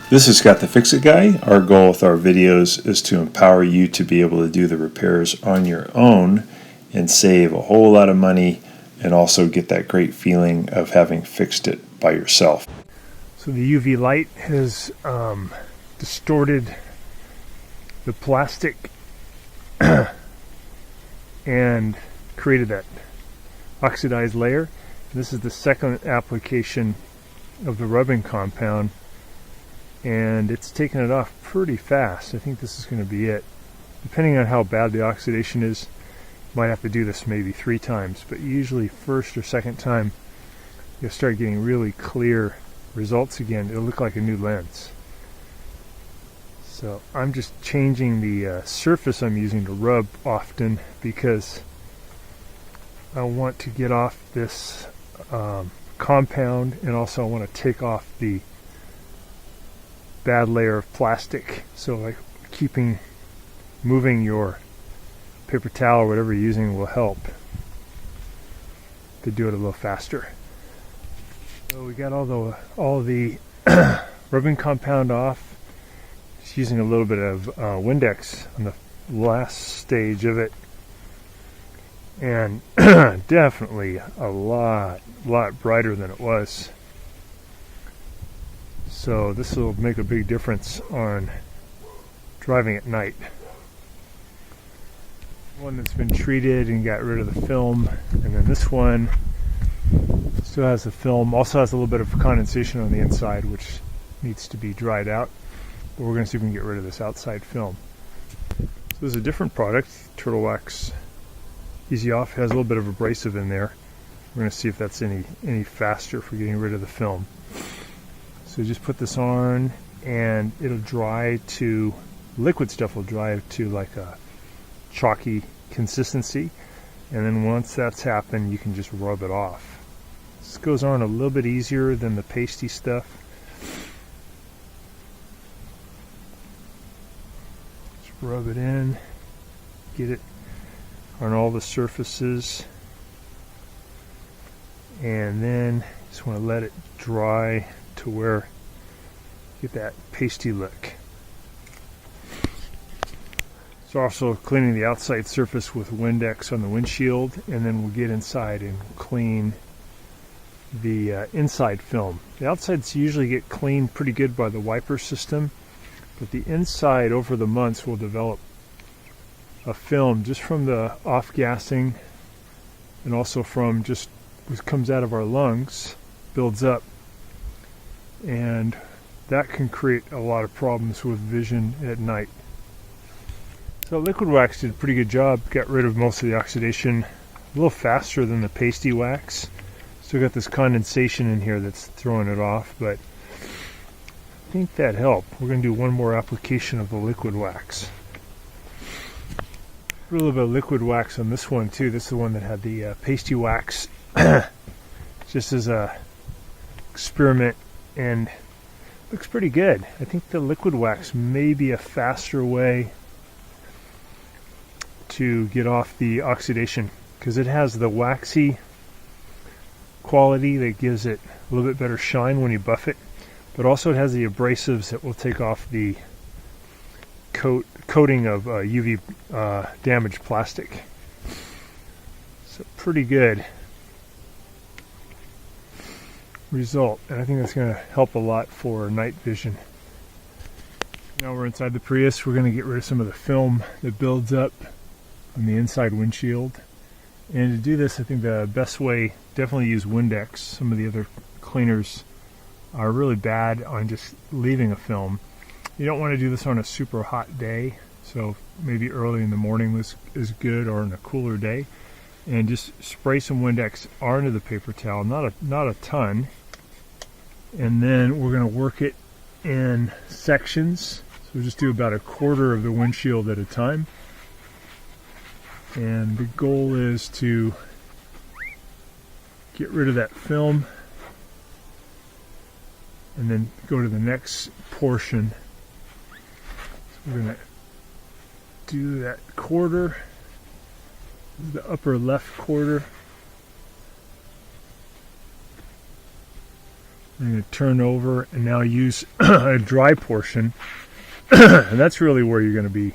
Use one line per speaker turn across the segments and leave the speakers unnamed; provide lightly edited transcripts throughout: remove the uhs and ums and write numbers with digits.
This is Scott the Fix-It Guy. Our goal with our videos is to empower you to be able to do the repairs on your own and save a whole lot of money and also get that great feeling of having fixed it by yourself.
So the UV light has distorted the plastic and created that oxidized layer. This is the second application of the rubbing compound, and it's taken it off pretty fast. I think this is going to be it. Depending on how bad the oxidation is, might have to do this maybe 3 times, but usually first or second time you'll start getting really clear results again. It'll look like a new lens. So I'm just changing the surface I'm using to rub often because I want to get off this compound, and also I want to take off the bad layer of plastic. So like moving your paper towel or whatever you're using will help to do it a little faster. So we got all the rubbing compound off. Just using a little bit of Windex on the last stage of it, and definitely a lot brighter than it was. So this will make a big difference on driving at night. One that's been treated and got rid of the film, and then this one still has the film, also has a little bit of condensation on the inside which needs to be dried out, but we're going to see if we can get rid of this outside film. So this is a different product, Turtle Wax Easy Off. It has a little bit of abrasive in there. We're going to see if that's any faster for getting rid of the film. So just put this on and it'll dry to, liquid stuff will dry to like a chalky consistency, and then once that's happened you can just rub it off. This goes on a little bit easier than the pasty stuff. Just rub it in, get it on all the surfaces, and then just want to let it dry to where you get that pasty look. So also cleaning the outside surface with Windex on the windshield, and then we'll get inside and clean the inside film. The outsides usually get cleaned pretty good by the wiper system, but the inside over the months will develop a film just from the off-gassing, and also from just what comes out of our lungs, builds up, and that can create a lot of problems with vision at night. So liquid wax did a pretty good job, got rid of most of the oxidation a little faster than the pasty wax. Still got this condensation in here that's throwing it off, but I think that helped. We're going to do one more application of the liquid wax. Put a little bit of liquid wax on this one too. This is the one that had the pasty wax just as a experiment, and looks pretty good. I think the liquid wax may be a faster way to get off the oxidation, because it has the waxy quality that gives it a little bit better shine when you buff it, but also it has the abrasives that will take off the coating of UV damaged plastic. So pretty good result, and I think that's going to help a lot for night vision. Now we're inside the Prius. We're going to get rid of some of the film that builds up on the inside windshield, and to do this I think the best way, definitely use Windex. Some of the other cleaners are really bad on just leaving a film. You don't want to do this on a super hot day, so maybe early in the morning is good, or on a cooler day, and just spray some Windex onto the paper towel, not a ton, and then we're going to work it in sections. So we'll just do about a quarter of the windshield at a time, and the goal is to get rid of that film and then go to the next portion. So we're going to do that quarter, the upper left quarter, I'm going to turn over and now use a dry portion. And that's really where you're going to be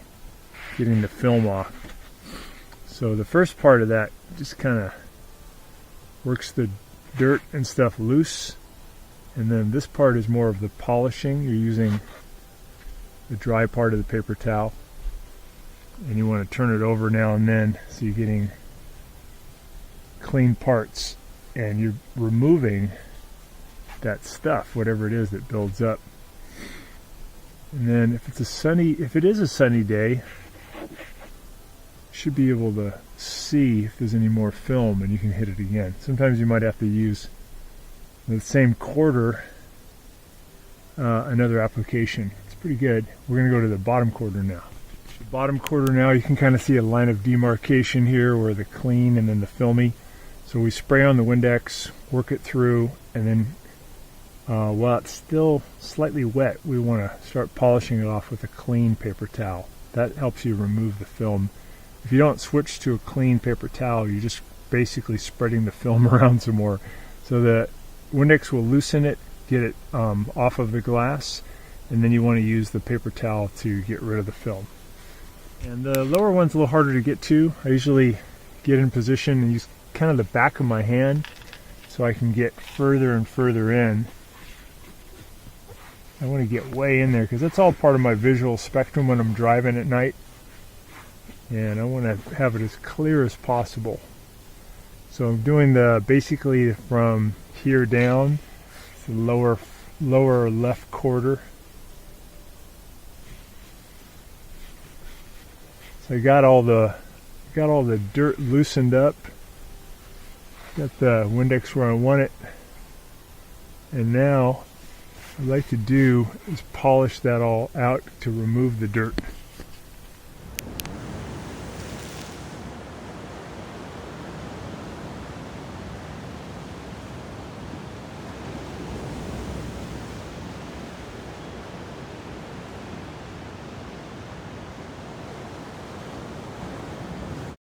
getting the film off. So the first part of that just kind of works the dirt and stuff loose. And then this part is more of the polishing. You're using the dry part of the paper towel. And you want to turn it over now and then so you're getting clean parts. And you're removing that stuff, whatever it is that builds up. And then if it is a sunny day, you should be able to see if there's any more film, and you can hit it again. Sometimes you might have to use the same quarter, another application. It's pretty good. We're going to go to the bottom quarter now. The bottom quarter now, you can kind of see a line of demarcation here where the clean and then the filmy. So we spray on the Windex, work it through, and then while it's still slightly wet, we want to start polishing it off with a clean paper towel. That helps you remove the film. If you don't switch to a clean paper towel, you're just basically spreading the film around some more. So the Windex will loosen it, get it off of the glass, and then you want to use the paper towel to get rid of the film. And the lower one's a little harder to get to. I usually get in position and use kind of the back of my hand so I can get further and further in. I want to get way in there because that's all part of my visual spectrum when I'm driving at night, and I want to have it as clear as possible. So I'm doing the basically from here down, the lower left quarter. So I got all the dirt loosened up. Got the Windex where I want it, and now what I'd like to do is polish that all out to remove the dirt.